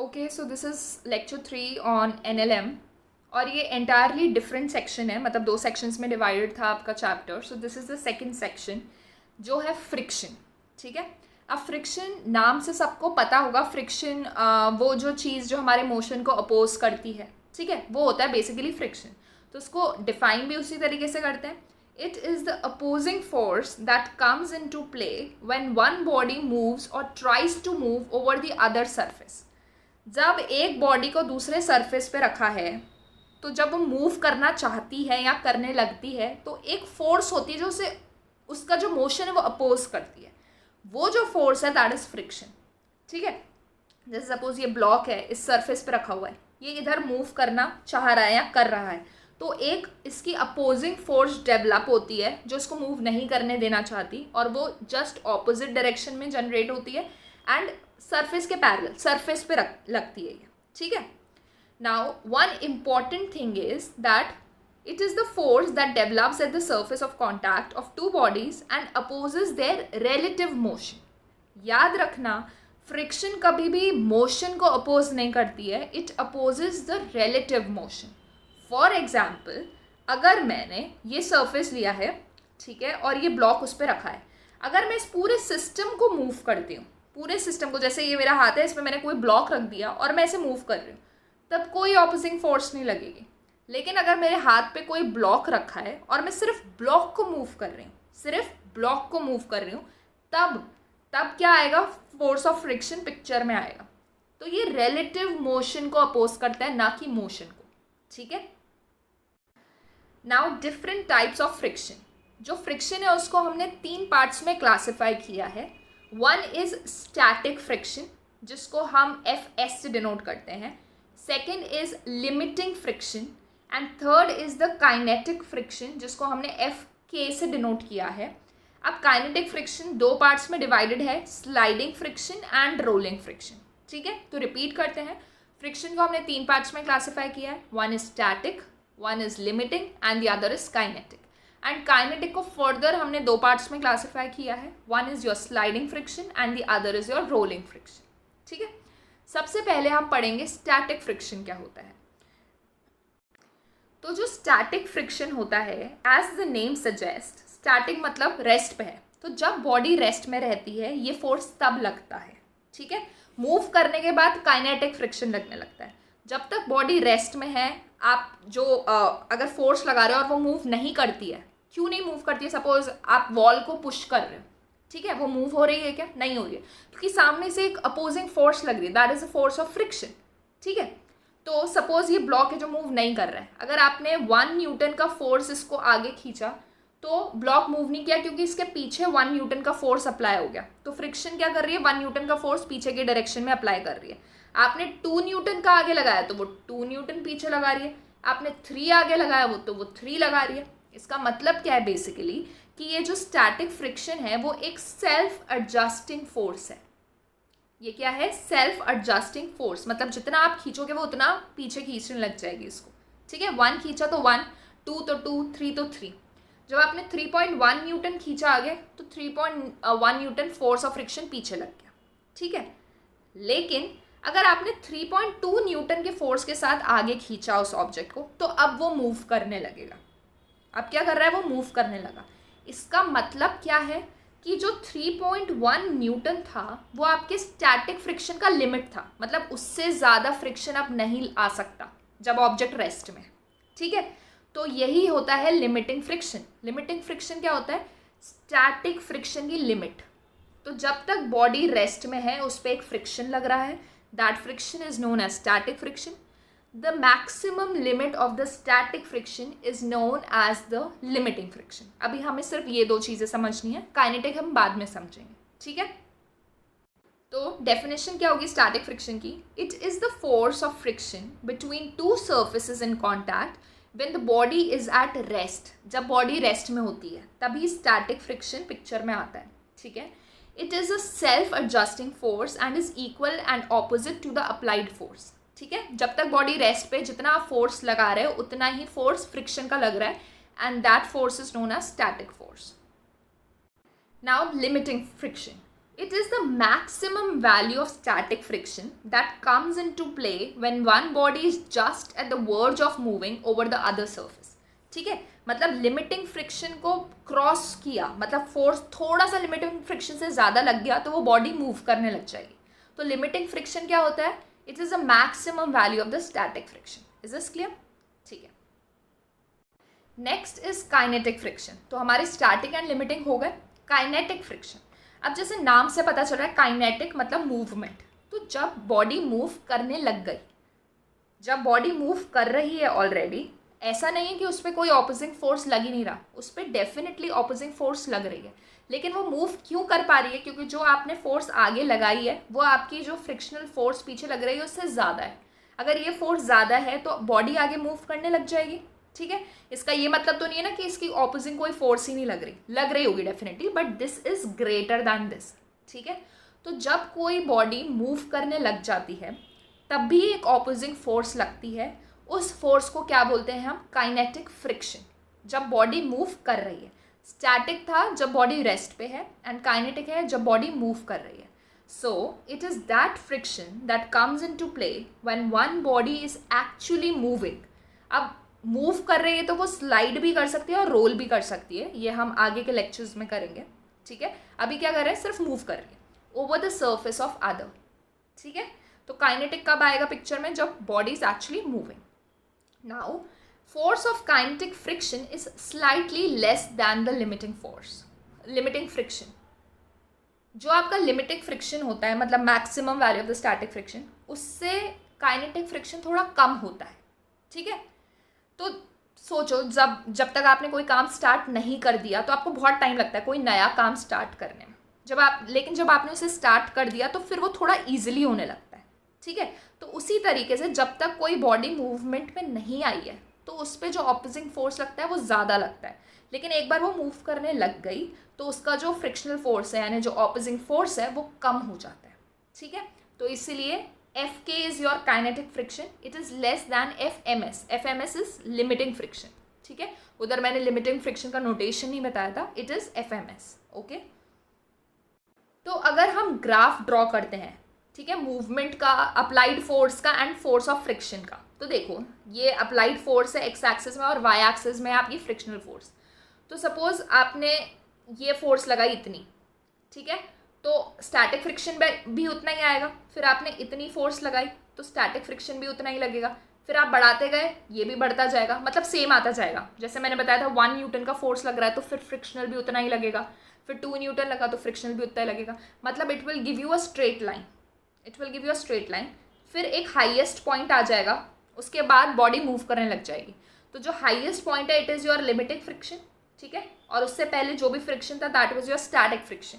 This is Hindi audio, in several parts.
Okay, so this is lecture 3 on NLM और ये एंटायरली डिफरेंट सेक्शन है, मतलब 2 सेक्शंस में डिवाइडेड था आपका chapter. So this is the second section जो है फ्रिक्शन. ठीक है. अब फ्रिक्शन नाम से सबको पता होगा. फ्रिक्शन वो जो चीज़ जो हमारे मोशन को अपोज करती है, ठीक है, वो होता है बेसिकली फ्रिक्शन. तो उसको डिफाइन भी उसी तरीके से करते हैं. It is the opposing force that comes into play when one body moves or tries to move over the other surface. जब एक बॉडी को दूसरे सरफेस पे रखा है, तो जब वो मूव करना चाहती है या करने लगती है, तो एक फोर्स होती है जो उसे, उसका जो मोशन है वो अपोज करती है. वो जो फोर्स है दैट इज फ्रिक्शन. ठीक है. जैसे सपोज ये ब्लॉक है, इस सरफेस पे रखा हुआ है, ये इधर मूव करना चाह रहा है या कर रहा है, तो एक इसकी अपोजिंग फोर्स डेवलप होती है जो इसको मूव नहीं करने देना चाहती, और वो जस्ट ऑपोजिट डायरेक्शन में जनरेट होती है एंड सरफेस के पैरेलल सरफेस पे लगती है ये. ठीक है. Now one important thing is that it is the force that develops at the surface of contact of two bodies and opposes their relative motion. याद रखना, फ्रिक्शन कभी भी मोशन को अपोज नहीं करती है, it opposes the relative motion. For example, अगर मैंने ये सरफेस लिया है, ठीक है, और ये ब्लॉक उस पर रखा है, अगर मैं इस पूरे सिस्टम को मूव करती हूँ, पूरे सिस्टम को, जैसे ये मेरा हाथ है, इसमें मैंने कोई ब्लॉक रख दिया और मैं इसे मूव कर रही हूँ, तब कोई ऑपोजिंग फोर्स नहीं लगेगी. लेकिन अगर मेरे हाथ पे कोई ब्लॉक रखा है और मैं सिर्फ ब्लॉक को मूव कर रही हूँ, सिर्फ ब्लॉक को मूव कर रही हूँ, तब क्या आएगा? फोर्स ऑफ फ्रिक्शन पिक्चर में आएगा. तो ये रिलेटिव मोशन को अपोज करता है, ना कि मोशन को. ठीक है. Now different types of friction. जो फ्रिक्शन है उसको हमने 3 पार्ट्स में क्लासिफाई किया है. वन इज स्टैटिक फ्रिक्शन, जिसको हम FS से डिनोट करते हैं. Second is limiting friction and third is the kinetic friction, जिसको हमने FK से डिनोट किया है. अब काइनेटिक फ्रिक्शन 2 पार्ट्स में डिवाइडेड है, sliding friction and rolling friction. ठीक है. तो रिपीट करते हैं. फ्रिक्शन को हमने 3 पार्ट्स में क्लासिफाई किया है. One is static, one is limiting and the other is kinetic. And kinetic को फर्दर हमने 2 पार्ट्स में क्लासिफाई किया है. One is your sliding friction and the other is your rolling friction. ठीक है. सबसे पहले हम पढ़ेंगे स्टैटिक फ्रिक्शन क्या होता है. तो जो स्टैटिक फ्रिक्शन होता है, as the name suggest, static मतलब रेस्ट पे है. तो जब बॉडी रेस्ट में रहती है, ये फोर्स तब लगता है. ठीक है. मूव करने के बाद काइनेटिक फ्रिक्शन लगने लगता है. जब तक बॉडी रेस्ट में है, आप जो अगर फोर्स लगा रहे हो और वो मूव नहीं करती है, क्यों नहीं मूव करती है? सपोज आप वॉल को पुश कर रहे हो, ठीक है, वो मूव हो रही है क्या? नहीं हो रही है, क्योंकि सामने से एक अपोजिंग फोर्स लग रही है, that is a force of friction. ठीक है. तो सपोज ये ब्लॉक है जो मूव नहीं कर रहा है, अगर आपने 1 न्यूटन का फोर्स इसको आगे खींचा, तो ब्लॉक मूव नहीं किया, क्योंकि इसके पीछे 1 न्यूटन का फोर्स अप्लाई हो गया. तो फ्रिक्शन क्या कर रही है? 1 न्यूटन का फोर्स पीछे के डायरेक्शन में अप्लाई कर रही है. आपने 2 न्यूटन का आगे लगाया तो वो 2 न्यूटन पीछे लगा रही है. आपने 3 आगे लगाया वो 3 लगा रही है. इसका मतलब क्या है बेसिकली, कि ये जो स्टैटिक फ्रिक्शन है वो एक सेल्फ एडजस्टिंग फोर्स है. ये क्या है? Self adjusting force. मतलब जितना आप खींचोगे वो उतना पीछे खींचने लग जाएगी इसको. ठीक है. 1 खींचा तो 1, 2 तो 2, 3 तो 3. जब आपने 3.1 न्यूटन खींचा आगे, तो 3.1 न्यूटन फोर्स ऑफ फ्रिक्शन पीछे लग गया. ठीक है. लेकिन अगर आपने 3.2 न्यूटन के फोर्स के साथ आगे खींचा उस ऑब्जेक्ट को, तो अब वो मूव करने लगेगा. अब क्या कर रहा है? वो मूव करने लगा. इसका मतलब क्या है? कि जो 3.1 न्यूटन था वो आपके स्टैटिक फ्रिक्शन का लिमिट था. मतलब उससे ज़्यादा फ्रिक्शन अब नहीं आ सकता जब ऑब्जेक्ट रेस्ट में. ठीक है. तो यही होता है लिमिटिंग फ्रिक्शन. लिमिटिंग फ्रिक्शन क्या होता है? स्टैटिक फ्रिक्शन की लिमिट. तो जब तक बॉडी रेस्ट में है, उस पर एक फ्रिक्शन लग रहा है, that friction is known as static friction. The maximum limit of the static friction is known as the limiting friction. अभी हमें सिर्फ ये 2 चीज़ें समझनी है, काइनेटिक हम बाद में समझेंगे. ठीक है. तो डेफिनेशन क्या होगी स्टैटिक फ्रिक्शन की? It is the force of friction between 2 surfaces in contact when the body is at rest. जब बॉडी रेस्ट में होती है तभी स्टैटिक फ्रिक्शन पिक्चर में आता है. ठीक है. It is a self adjusting force and is equal and opposite to the applied force. ठीक है. जब तक बॉडी रेस्ट पे जितना आप फोर्स लगा रहे हो उतना ही फोर्स फ्रिक्शन का लग रहा है, and that force is known as static force. Now limiting friction. It is the maximum value of static friction that comes into play when one body is just at the verge of moving over the other surface. ठीक है, मतलब लिमिटिंग फ्रिक्शन को क्रॉस किया, मतलब फोर्स थोड़ा सा लिमिटिंग फ्रिक्शन से ज़्यादा लग गया तो वो बॉडी मूव करने लग जाएगी. तो लिमिटिंग फ्रिक्शन क्या होता है? It is the maximum value of the static friction. Is this clear? ठीक है. Next is kinetic friction. तो हमारे स्टैटिक एंड लिमिटिंग हो गए. काइनेटिक फ्रिक्शन, अब जैसे नाम से पता चल रहा है काइनेटिक मतलब मूवमेंट. तो जब बॉडी मूव करने लग गई, जब बॉडी मूव कर रही है ऑलरेडी, ऐसा नहीं है कि उस पर कोई ऑपोजिंग फोर्स लग ही नहीं रहा, उस पर डेफिनेटली ऑपोजिंग फोर्स लग रही है, लेकिन वो मूव क्यों कर पा रही है? क्योंकि जो आपने फोर्स आगे लगाई है वो आपकी जो फ्रिक्शनल फोर्स पीछे लग रही है उससे ज़्यादा है. अगर ये फोर्स ज़्यादा है तो बॉडी आगे मूव करने लग जाएगी. ठीक है, इसका ये मतलब तो नहीं है ना कि इसकी ऑपोजिंग कोई फोर्स ही नहीं लग रही होगी definitely, but this is greater than this. ठीक है, तो जब कोई बॉडी मूव करने लग जाती है तब भी एक ऑपोजिंग फोर्स लगती है. उस फोर्स को क्या बोलते हैं हम? Kinetic friction. जब बॉडी मूव कर रही है. स्टैटिक था जब बॉडी रेस्ट पे है, एंड काइनेटिक है जब बॉडी मूव कर रही है. So it is that friction that comes into play when one body is actually moving. अब मूव कर रही है तो वो स्लाइड भी कर सकती है और रोल भी कर सकती है, ये हम आगे के लेक्चर्स में करेंगे. ठीक है, अभी क्या कर रहे हैं? सिर्फ मूव कर रही है over the surface of other. ठीक है, तो काइनेटिक कब आएगा पिक्चर में? जब body is actually moving. Now force of kinetic friction is slightly less than the limiting force. Limiting friction, जो आपका लिमिटिंग फ्रिक्शन होता है, मतलब maximum value of the static friction, उससे काइनेटिक फ्रिक्शन थोड़ा कम होता है. ठीक है, तो सोचो जब तक आपने कोई काम स्टार्ट नहीं कर दिया तो आपको बहुत टाइम लगता है कोई नया काम स्टार्ट करने में. लेकिन जब आपने उसे स्टार्ट कर दिया तो फिर वो थोड़ा ईजिली होने लगता है. ठीक है, तो उसी तरीके से जब तक कोई बॉडी मूवमेंट में नहीं आई है तो उस पर जो ऑपोजिंग फोर्स लगता है वो ज़्यादा लगता है, लेकिन एक बार वो मूव करने लग गई तो उसका जो फ्रिक्शनल फोर्स है, यानी जो ऑपोजिंग फोर्स है, वो कम हो जाता है. ठीक है, तो इसीलिए f k is your kinetic friction, it is less than f m s. F m s is limiting friction. ठीक है, उधर मैंने लिमिटिंग फ्रिक्शन का नोटेशन नहीं बताया था, it is f m s. Okay, तो अगर हम ग्राफ ड्रॉ करते हैं, ठीक है, मूवमेंट का, अप्लाइड फोर्स का एंड फोर्स ऑफ फ्रिक्शन का, तो देखो ये अप्लाइड फोर्स है एक्स एक्सिस में और वाई एक्सिस में आपकी फ्रिक्शनल फोर्स. तो सपोज आपने ये फोर्स लगाई इतनी, ठीक है, तो स्टैटिक फ्रिक्शन भी उतना ही आएगा. फिर आपने इतनी फोर्स लगाई तो स्टैटिक फ्रिक्शन भी उतना ही लगेगा. फिर आप बढ़ाते गए, ये भी बढ़ता जाएगा, मतलब सेम आता जाएगा. जैसे मैंने बताया था 1 न्यूटन का फोर्स लग रहा है तो फिर फ्रिक्शनल भी उतना ही लगेगा. फिर 2 न्यूटन लगा तो फ्रिक्शनल भी उतना ही लगेगा. मतलब it will give you a straight line. It will give you a straight line. फिर एक हाईएस्ट पॉइंट आ जाएगा, उसके बाद बॉडी मूव करने लग जाएगी. तो जो हाईएस्ट पॉइंट है it is your limiting friction. ठीक है, और उससे पहले जो भी फ्रिक्शन था that was your static friction.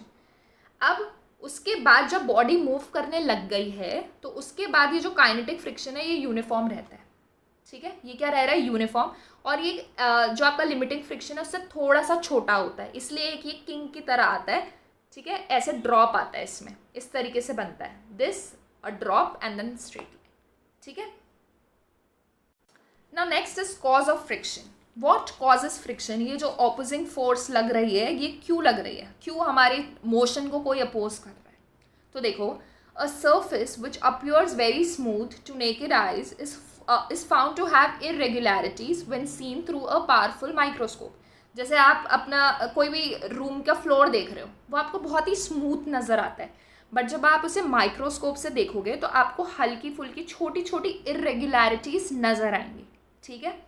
अब उसके बाद जब बॉडी मूव करने लग गई है तो उसके बाद ये जो काइनेटिक फ्रिक्शन है ये यूनिफॉर्म रहता है. ठीक है, ये क्या रह रहा है? यूनिफॉर्म. और ये जो आपका लिमिटिंग फ्रिक्शन है उससे थोड़ा सा छोटा होता है, इसलिए एक ये किंग की तरह आता है. ठीक है, ऐसे ड्रॉप आता है इसमें, इस तरीके से बनता है, this a drop and then straight line. ठीक है, now next is cause of friction. What causes friction? ये जो ऑपोजिंग फोर्स लग रही है ये क्यों लग रही है, क्यों हमारे मोशन को कोई अपोज कर रहा है? तो देखो, a surface which appears very smooth to naked eyes is found to have irregularities when seen through a powerful microscope. जैसे आप अपना कोई भी रूम का फ्लोर देख रहे हो, वो आपको बहुत ही स्मूथ नज़र आता है, बट जब आप उसे माइक्रोस्कोप से देखोगे तो आपको हल्की फुल्की छोटी छोटी इरेगुलरिटीज नज़र आएंगी. ठीक है,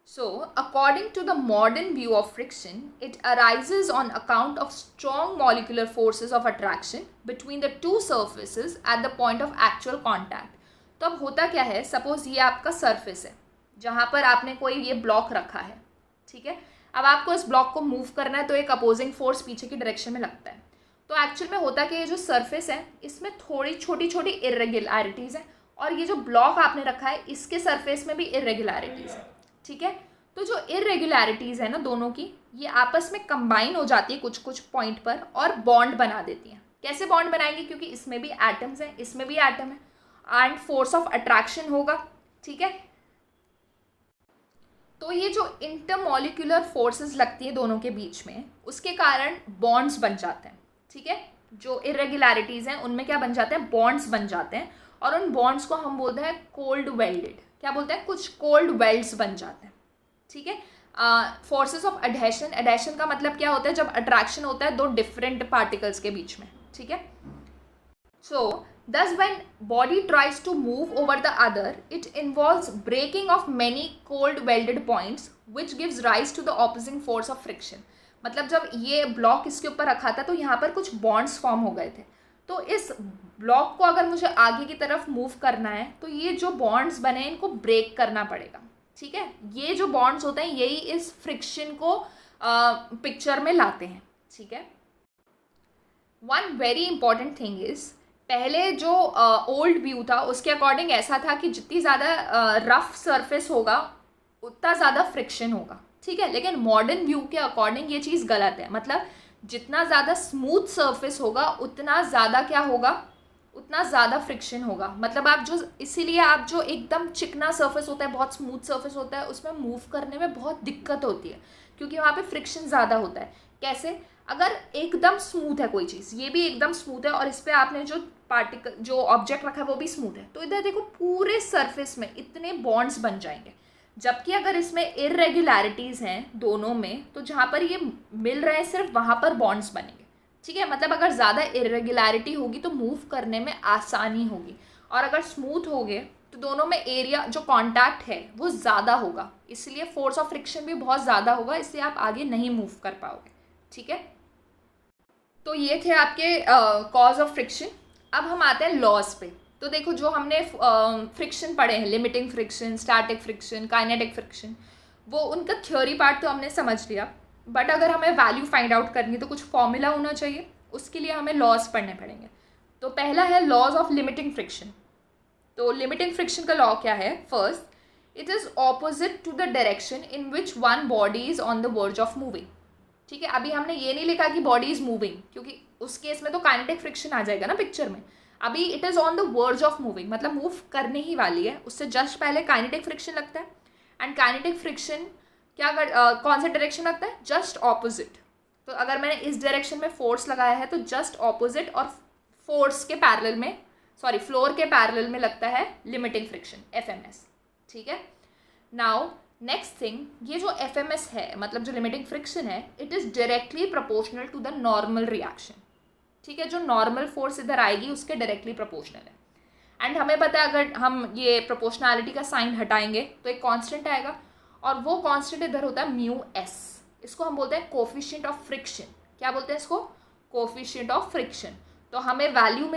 so according to the modern view of friction, it arises on account of strong molecular forces of attraction between the two surfaces at the point of actual contact. तो अब होता क्या है, सपोज ये आपका सरफेस है जहाँ पर आपने कोई ये ब्लॉक रखा है. ठीक है, अब आपको इस ब्लॉक को मूव करना है तो एक अपोजिंग फोर्स पीछे की डायरेक्शन में लगता है. तो एक्चुअल में होता कि ये जो सरफेस है इसमें थोड़ी छोटी छोटी इरेगुलरिटीज़ हैं, और ये जो ब्लॉक आपने रखा है इसके सरफेस में भी इरेगुलरिटीज़ है. ठीक है, तो जो इरेगुलरिटीज़ है ना दोनों की, ये आपस में कंबाइन हो जाती है कुछ कुछ पॉइंट पर और बॉन्ड बना देती हैं. कैसे बॉन्ड बनाएंगे? क्योंकि इसमें भी एटम्स हैं, इसमें भी एटम है, एंड फोर्स ऑफ अट्रैक्शन होगा. ठीक है, तो ये जो इंटरमॉलिक्यूलर फोर्सेस लगती है दोनों के बीच में, उसके कारण बॉन्ड्स बन जाते हैं. ठीक है, जो इरेगुलरिटीज़ हैं उनमें क्या बन जाते हैं, बॉन्ड्स बन जाते हैं, और उन बॉन्ड्स को हम बोलते हैं कोल्ड वेल्डेड, क्या बोलते हैं, कुछ कोल्ड वेल्ड्स बन जाते हैं, ठीक है। फोर्सेस ऑफ एडहेशन, एडहेशन का मतलब क्या होता है, जब अट्रैक्शन होता है दो डिफरेंट पार्टिकल्स के बीच में, ठीक है। सो thus when body tries to move over the other, it involves breaking of many cold welded points which gives rise to the opposing force of friction। मतलब जब ये ब्लॉक इसके ऊपर रखा था तो यहाँ पर कुछ बॉन्ड्स फॉर्म हो गए थे, तो इस ब्लॉक को अगर मुझे आगे की तरफ मूव करना है तो ये जो बॉन्ड्स बने हैं इनको ब्रेक करना पड़ेगा, ठीक है। ये जो बॉन्ड्स होते हैं यही इस फ्रिक्शन को पिक्चर में लाते हैं, ठीक है। One very important thing is, पहले जो ओल्ड व्यू था उसके अकॉर्डिंग ऐसा था कि जितनी ज़्यादा रफ सरफेस होगा उतना ज़्यादा फ्रिक्शन होगा, ठीक है। लेकिन मॉडर्न व्यू के अकॉर्डिंग ये चीज़ गलत है, मतलब जितना ज़्यादा स्मूथ सरफेस होगा उतना ज़्यादा क्या होगा, उतना ज़्यादा फ्रिक्शन होगा। मतलब आप जो, इसीलिए आप जो एकदम चिकना सरफेस होता है, बहुत स्मूथ सरफेस होता है, उसमें मूव करने में बहुत दिक्कत होती है क्योंकि वहाँ पे फ्रिक्शन ज़्यादा होता है। कैसे, अगर एकदम स्मूथ है कोई चीज़, ये भी एकदम स्मूथ है और इस पर आपने जो पार्टिकल, जो ऑब्जेक्ट रखा है वो भी स्मूथ है, तो इधर देखो पूरे सरफेस में इतने बॉन्ड्स बन जाएंगे। जबकि अगर इसमें इरेगुलरिटीज़ हैं दोनों में, तो जहाँ पर ये मिल रहे हैं सिर्फ वहाँ पर बॉन्ड्स बनेंगे, ठीक है। मतलब अगर ज़्यादा इरेगुलरिटी होगी तो मूव करने में आसानी होगी, और अगर स्मूथ होगे तो दोनों में एरिया जो कांटेक्ट है वो ज़्यादा होगा, इसलिए फोर्स ऑफ फ्रिक्शन भी बहुत ज़्यादा होगा, इसलिए आप आगे नहीं मूव कर पाओगे, ठीक है। तो ये थे आपके कॉज ऑफ फ्रिक्शन। अब हम आते हैं लॉज पे। तो देखो जो हमने फ्रिक्शन पढ़े हैं, limiting friction, static friction, kinetic friction, वो उनका थ्योरी पार्ट तो हमने समझ लिया, बट अगर हमें वैल्यू फाइंड आउट करनी है तो कुछ फॉर्मूला होना चाहिए, उसके लिए हमें लॉज पढ़ने पड़ेंगे। तो पहला है लॉज ऑफ लिमिटिंग फ्रिक्शन। तो लिमिटिंग फ्रिक्शन का लॉ क्या है, first, it is opposite to the direction in which one body is on the verge of moving, ठीक है। अभी हमने ये नहीं लिखा कि बॉडी इज़ मूविंग, क्योंकि उस केस में तो काइनेटिक फ्रिक्शन आ जाएगा ना पिक्चर में। अभी it is on the verge of moving, मतलब मूव करने ही वाली है, उससे जस्ट पहले काइनेटिक फ्रिक्शन लगता है, एंड काइनेटिक फ्रिक्शन क्या कौन सा डायरेक्शन लगता है, जस्ट ऑपोजिट। तो अगर मैंने इस डायरेक्शन में फोर्स लगाया है तो जस्ट ऑपोजिट और फोर्स के पैरेलल में, सॉरी फ्लोर के पैरेलल में लगता है लिमिटिंग फ्रिक्शन, FMS, ठीक है। नाउ नेक्स्ट थिंग, ये जो FMS है, मतलब जो लिमिटिंग फ्रिक्शन है, it is directly proportional to the normal reaction, ठीक है। जो नॉर्मल फोर्स इधर आएगी उसके डायरेक्टली प्रोपोर्शनल है, एंड हमें पता है अगर हम ये प्रोपोर्शनैलिटी का साइन हटाएंगे तो एक कांस्टेंट आएगा, और वो कांस्टेंट इधर होता है म्यू एस। इसको हम बोलते हैं कोफिशिएंट ऑफ फ्रिक्शन। क्या बोलते हैं इसको, कोफिशिएंट ऑफ फ्रिक्शन। तो हमें वैल्यू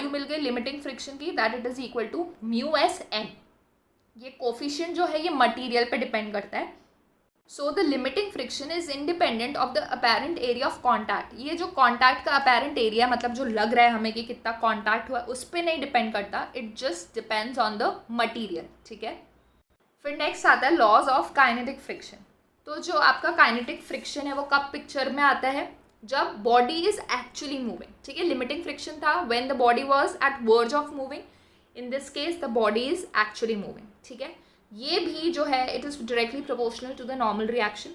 मिल गई लिमिटिंग फ्रिक्शन की, that it is equal to mu s n. ये कोफिशिएंट जो है ये मटीरियल पे डिपेंड करता है। So the limiting friction is independent of the apparent area of contact. ये जो कॉन्टैक्ट का अपेरेंट एरिया, मतलब जो लग रहा है हमें कि कितना कॉन्टैक्ट हुआ, उस पर नहीं डिपेंड करता, it just depends on the material, ठीक है। फिर नेक्स्ट आता है लॉज ऑफ काइनेटिक फ्रिक्शन। तो जो आपका काइनेटिक फ्रिक्शन है वो कब पिक्चर में आता है, जब बॉडी इज एक्चुअली मूविंग, ठीक है। लिमिटिंग फ्रिक्शन था when the body was at verge of moving, in this case the body is actually moving, ठीक है। ये भी जो है it is directly proportional to the normal reaction.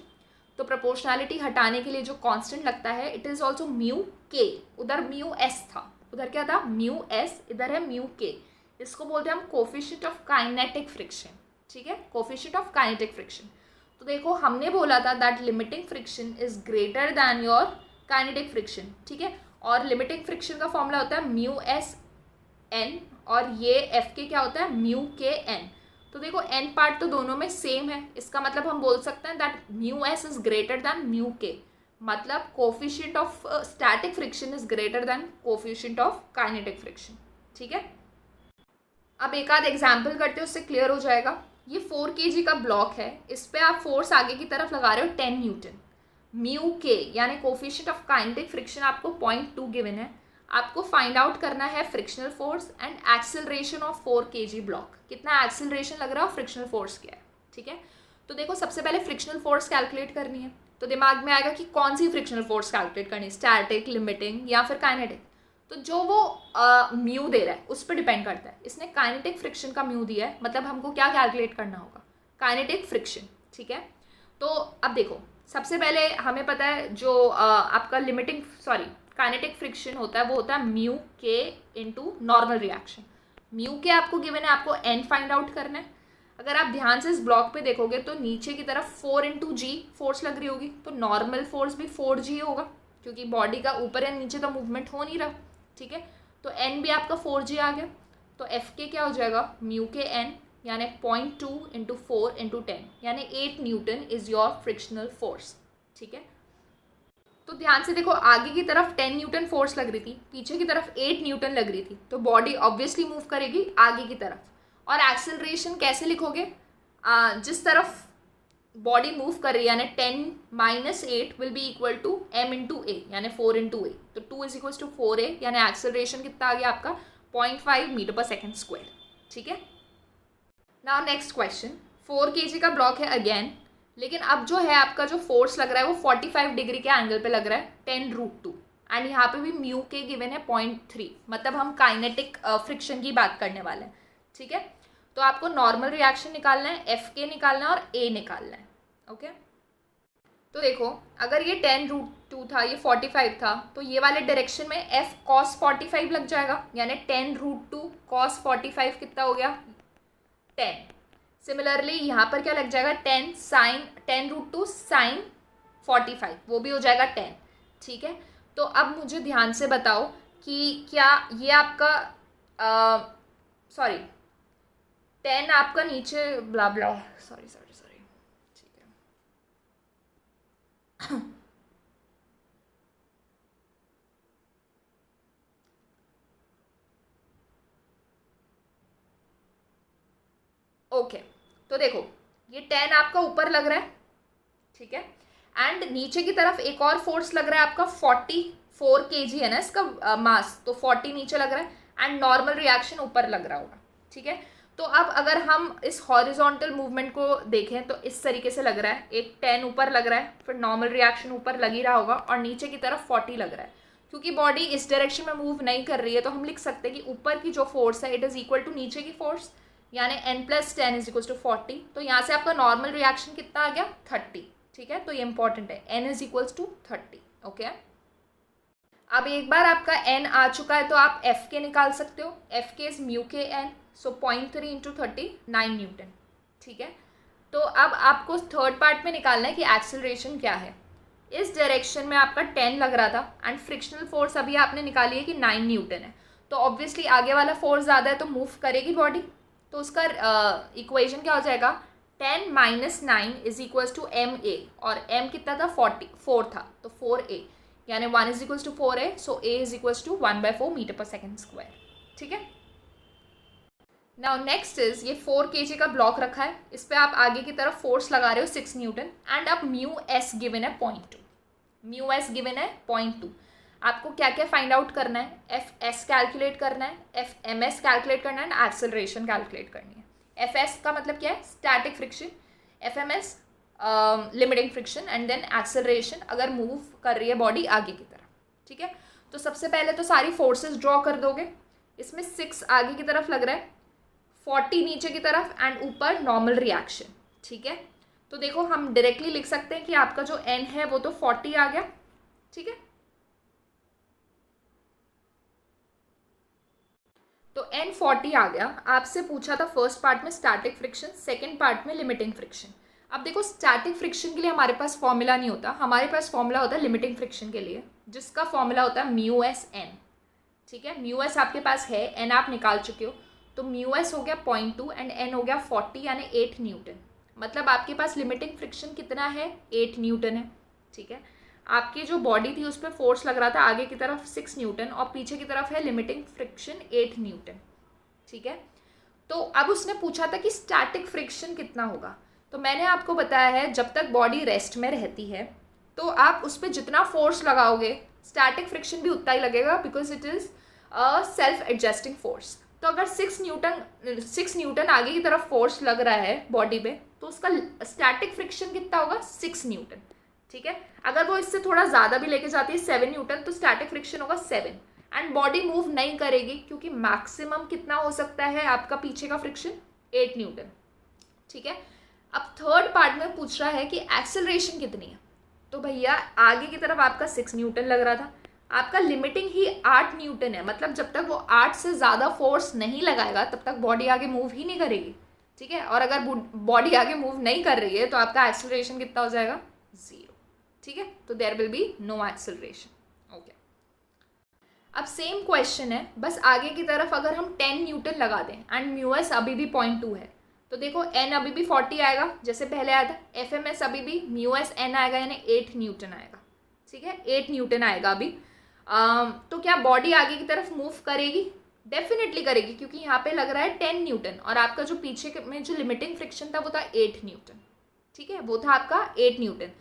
तो प्रोपोर्शनैलिटी हटाने के लिए जो कांस्टेंट लगता है, इट इज़ ऑल्सो म्यू के। उधर म्यू एस था, उधर क्या था, म्यू एस, इधर है म्यू के। इसको बोलते हैं हम कोफिशिएंट ऑफ काइनेटिक फ्रिक्शन, ठीक है, कोफिशिएंट ऑफ काइनेटिक फ्रिक्शन। तो देखो हमने बोला था that limiting friction is greater than your kinetic friction, ठीक है। और लिमिटिंग फ्रिक्शन का फॉर्मूला होता है म्यू एस एन, और ये एफ के क्या होता है, म्यू के एन। तो देखो एन पार्ट तो दोनों में सेम है, इसका मतलब हम बोल सकते हैं that mu S is greater than mu के, मतलब coefficient of static friction is greater than coefficient of kinetic friction, ठीक है। अब एक आध एग्जाम्पल करते हैं, उससे क्लियर हो जाएगा। ये 4 kg का ब्लॉक है, इस पर आप फोर्स आगे की तरफ लगा रहे हो 10 न्यूटन। म्यू के यानी कोफिशिएंट ऑफ काइनेटिक फ्रिक्शन आपको 0.2 गिवन है। आपको फाइंड आउट करना है frictional force and acceleration of 4 kg block. कितना एक्सेलरेशन लग रहा है, फ्रिक्शनल फोर्स क्या है, ठीक है। तो देखो सबसे पहले फ्रिक्शनल फोर्स कैलकुलेट करनी है, तो दिमाग में आएगा कि कौन सी फ्रिक्शनल फोर्स कैलकुलेट करनी है, स्टैटिक, लिमिटिंग या फिर काइनेटिक। तो जो वो म्यू दे रहा है उस पर डिपेंड करता है। इसने काइनेटिक फ्रिक्शन का म्यू दिया है, मतलब हमको क्या कैलकुलेट करना होगा, काइनेटिक फ्रिक्शन, ठीक है। तो अब देखो सबसे पहले हमें पता है जो आपका काइनेटिक फ्रिक्शन होता है वो होता है म्यू के इंटू नॉर्मल रिएक्शन। म्यू के आपको गिवन है, आपको एन फाइंड आउट करना है। अगर आप ध्यान से इस ब्लॉक पे देखोगे तो नीचे की तरफ 4 × G फोर्स लग रही होगी, तो नॉर्मल फोर्स भी 4G होगा, क्योंकि बॉडी का ऊपर या नीचे तो मूवमेंट हो नहीं रहा, ठीक है। तो एन भी आपका 4G आ गया, तो एफ के क्या हो जाएगा, म्यू के एन यानी 0.2 × 4 × 10 यानी 8 Newton is your frictional force, ठीक है। तो ध्यान से देखो, आगे की तरफ 10 न्यूटन फोर्स लग रही थी, पीछे की तरफ 8 न्यूटन लग रही थी, तो बॉडी ऑब्वियसली मूव करेगी आगे की तरफ। और एक्सेलरेशन कैसे लिखोगे, जिस तरफ बॉडी मूव कर रही है यानी 10 - 8 will be equal to m × a यानी 4 × a, तो 2 = 4a यानी एक्सेलरेशन कितना आ गया आपका 0.5 मीटर/सेकंड स्क्वायर, ठीक है। नाउ नेक्स्ट क्वेश्चन, 4 kg का ब्लॉक है अगेन, लेकिन अब जो है आपका जो फोर्स लग रहा है वो 45 डिग्री के एंगल पे लग रहा है 10√2, एंड यहाँ पे भी म्यू के गिवन है 0.3, मतलब हम काइनेटिक फ्रिक्शन की बात करने वाले हैं, ठीक है। तो आपको नॉर्मल रिएक्शन निकालना है, एफ के निकालना है और ए निकालना है, ओके। तो देखो, अगर ये 10√2 था, ये 45 था, तो ये वाले डायरेक्शन में एफ cos 45 लग जाएगा, यानी 10√2 cos 45 कितना हो गया 10। सिमिलरली यहाँ पर क्या लग जाएगा 10√2 sin 45, वो भी हो जाएगा 10, ठीक है। तो अब मुझे ध्यान से बताओ कि क्या ये आपका 10 आपका नीचे ब्ला ब्ला सॉरी, ठीक है। ओके, तो देखो ये 10 आपका ऊपर लग रहा है, ठीक है, एंड नीचे की तरफ एक और फोर्स लग रहा है आपका 44 kg है ना इसका मास, तो 40 नीचे लग रहा है एंड नॉर्मल रिएक्शन ऊपर लग रहा होगा, ठीक है। तो अब अगर हम इस हॉरिजॉन्टल मूवमेंट को देखें तो इस तरीके से लग रहा है, एक 10 ऊपर लग रहा है, फिर नॉर्मल रिएक्शन ऊपर लग ही रहा होगा और नीचे की तरफ 40 लग रहा है। क्योंकि बॉडी इस डायरेक्शन में मूव नहीं कर रही है तो हम लिख सकते हैं कि ऊपर की जो फोर्स है इट इज़ इक्वल टू नीचे की फोर्स, यानी n+10 = 40। तो यहाँ से आपका नॉर्मल रिएक्शन कितना आ गया 30, ठीक है। तो ये इंपॉर्टेंट है, n = 30, ओके। अब एक बार आपका n आ चुका है तो आप एफ के निकाल सकते हो, एफ के इज म्यू के एन, सो 0.3 × 30 9 न्यूटन, ठीक है। तो अब आपको थर्ड पार्ट में निकालना है कि एक्सेलरेशन क्या है। इस डायरेक्शन में आपका 10 लग रहा था एंड फ्रिक्शनल फोर्स अभी आपने निकाली है कि 9 न्यूटन है, तो ऑब्वियसली आगे वाला फोर्स ज़्यादा है तो मूव करेगी बॉडी, तो उसका इक्वेशन क्या हो जाएगा 10 - 9 = ma, और m कितना था 4 था, तो 4a यानी 1 = 4a, so a = 1/4 metre per second square, ठीक है। नाउ नेक्स्ट इज ये 4 kg का ब्लॉक रखा है, इस पर आप आगे की तरफ फोर्स लगा रहे हो 6 न्यूटन एंड अब म्यू एस गिवन है 0.2, म्यू एस गिवन है 0.2। आपको क्या क्या फाइंड आउट करना है, एफ एस कैलकुलेट करना है, एफ एम एस कैलकुलेट करना है, एक्सेलरेशन कैलकुलेट करनी है। एफ एस का मतलब क्या है static friction, f m s limiting friction, and then acceleration अगर मूव कर रही है बॉडी आगे की तरफ, ठीक है। तो सबसे पहले तो सारी फोर्सेस ड्रॉ कर दोगे, इसमें 6 आगे की तरफ लग रहा है, 40 नीचे की तरफ एंड ऊपर नॉर्मल रिएक्शन, ठीक है। तो देखो हम डायरेक्टली लिख सकते हैं कि आपका जो एन है वो तो 40 आ गया, ठीक है। तो n 40 आ गया। आपसे पूछा था फर्स्ट पार्ट में स्टैटिक फ्रिक्शन, सेकंड पार्ट में लिमिटिंग फ्रिक्शन। अब देखो स्टैटिक फ्रिक्शन के लिए हमारे पास फॉर्मूला नहीं होता, हमारे पास फॉर्मूला होता है लिमिटिंग फ्रिक्शन के लिए, जिसका फॉर्मूला होता है μs(n), ठीक है। μs आपके पास है, n आप निकाल चुके हो, तो μs हो गया 0.2 एंड n हो गया 40 यानी 8 न्यूटन, मतलब आपके पास लिमिटिंग फ्रिक्शन कितना है 8 न्यूटन है, ठीक है। आपकी जो बॉडी थी उस पर फोर्स लग रहा था आगे की तरफ 6 न्यूटन और पीछे की तरफ है लिमिटिंग फ्रिक्शन 8 न्यूटन, ठीक है। तो अब उसने पूछा था कि स्टैटिक फ्रिक्शन कितना होगा, तो मैंने आपको बताया है जब तक बॉडी रेस्ट में रहती है तो आप उस पर जितना फोर्स लगाओगे स्टैटिक फ्रिक्शन भी उतना ही लगेगा, because it is a self adjusting force. तो अगर 6 न्यूटन आगे की तरफ फोर्स लग रहा है बॉडी पे तो उसका स्टैटिक फ्रिक्शन कितना होगा 6 न्यूटन, ठीक है। अगर वो इससे थोड़ा ज़्यादा भी लेके जाती है 7 न्यूटन तो स्टैटिक फ्रिक्शन होगा 7 एंड बॉडी मूव नहीं करेगी, क्योंकि मैक्सिमम कितना हो सकता है आपका पीछे का फ्रिक्शन 8 न्यूटन, ठीक है। अब थर्ड पार्ट में पूछ रहा है कि एक्सेलरेशन कितनी है, तो भैया आगे की तरफ आपका 6 न्यूटन लग रहा था, आपका लिमिटिंग ही 8 न्यूटन है, मतलब जब तक वो 8 से ज़्यादा फोर्स नहीं लगाएगा तब तक बॉडी आगे मूव ही नहीं करेगी, ठीक है। और अगर बॉडी आगे मूव नहीं कर रही है तो आपका एक्सेलरेशन कितना हो जाएगा, 0, ठीक है। तो there will be no acceleration, okay. अब सेम क्वेश्चन है, बस आगे की तरफ अगर हम 10 न्यूटन लगा दें एंड म्यू एस अभी भी 0.2 है, तो देखो एन अभी भी 40 आएगा जैसे पहले आया था, एफ एम एस अभी भी म्यू एस एन आएगा यानी 8 न्यूटन आएगा, ठीक है, 8 न्यूटन आएगा अभी। तो क्या बॉडी आगे की तरफ मूव करेगी, डेफिनेटली करेगी, क्योंकि यहाँ पे लग रहा है 10 न्यूटन और आपका जो पीछे में जो लिमिटिंग फ्रिक्शन था वो था 8 न्यूटन, ठीक है, वो था आपका 8 न्यूटन।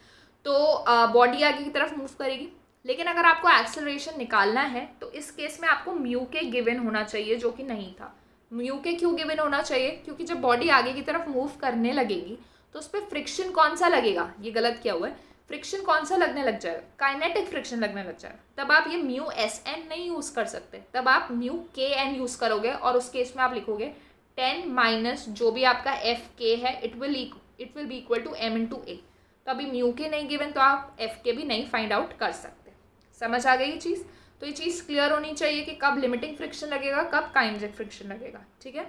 तो बॉडी आगे की तरफ मूव करेगी। लेकिन अगर आपको एक्सेलरेशन निकालना है तो इस केस में आपको म्यू के गिवन होना चाहिए, जो कि नहीं था। म्यू के क्यों गिवन होना चाहिए, क्योंकि जब बॉडी आगे की तरफ मूव करने लगेगी तो उस पर फ्रिक्शन कौन सा लगेगा, ये गलत किया हुआ है, फ्रिक्शन कौन सा लगने लग जाएगा, काइनेटिक फ्रिक्शन लगने लग जाएगा। तब आप ये म्यू एस एन नहीं यूज़ कर सकते, तब आप म्यू के एन यूज़ करोगे और उस केस में आप लिखोगे 10 माइनस जो भी आपका एफ के है, it will be equal to m into a. तो अभी म्यू के नहीं गिवन तो आप एफ के भी नहीं फाइंड आउट कर सकते। समझ आ गई ये चीज़। तो ये चीज़ क्लियर होनी चाहिए कि कब लिमिटिंग फ्रिक्शन लगेगा, कब काइनेटिक फ्रिक्शन लगेगा, ठीक है।